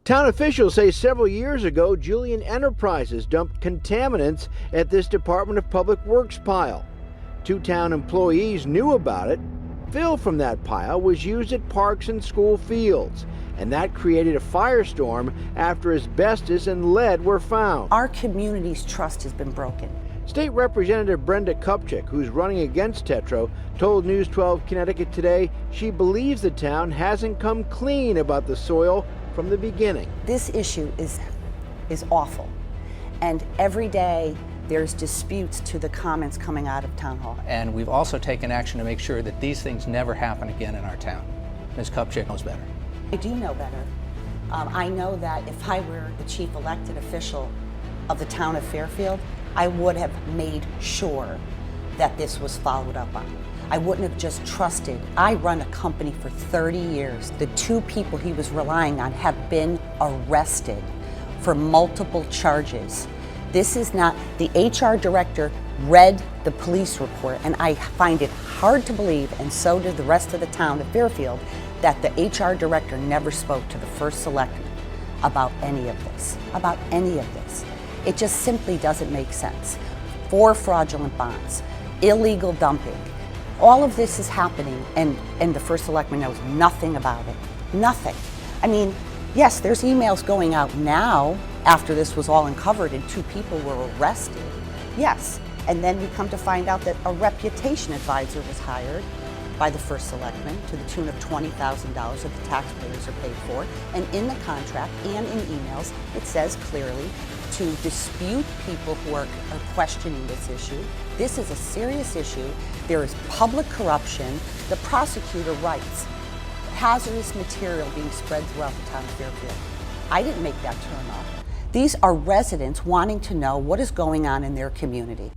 Town officials say several years ago, Julian Enterprises dumped contaminants at this Department of Public Works pile. 2 town employees knew about it. Fill from that pile was used at parks and school fields, and that created a firestorm after asbestos and lead were found. Our community's trust has been broken. State Representative Brenda Kupchik, who's running against Tetreau, told News 12 Connecticut today she believes the town hasn't come clean about the soil from the beginning. This issue is awful, and every day there's disputes to the comments coming out of Town Hall. And we've also taken action to make sure that these things never happen again in our town. Ms. Kupchik knows better. I do know better. I know that if I were the chief elected official of the town of Fairfield, I would have made sure that this was followed up on. I wouldn't have just trusted. I run a company for 30 years. The 2 people he was relying on have been arrested for multiple charges. This is not, the HR director read the police report, and I find it hard to believe, and so did the rest of the town of Fairfield, that the HR director never spoke to the first selectman about any of this, It just simply doesn't make sense. 4 fraudulent bonds, illegal dumping. All of this is happening, and the first selectman knows nothing about it. Nothing. I mean, yes, there's emails going out now after this was all uncovered and 2 people were arrested. Yes, and then we come to find out that a reputation advisor was hired by the first selectman to the tune of $20,000 that the taxpayers are paid for. And in the contract and in emails, it says clearly to dispute people who are questioning this issue. This is a serious issue. There is public corruption. The prosecutor writes, hazardous material being spread throughout the town of Fairfield. I didn't make that turn off. These are residents wanting to know what is going on in their community.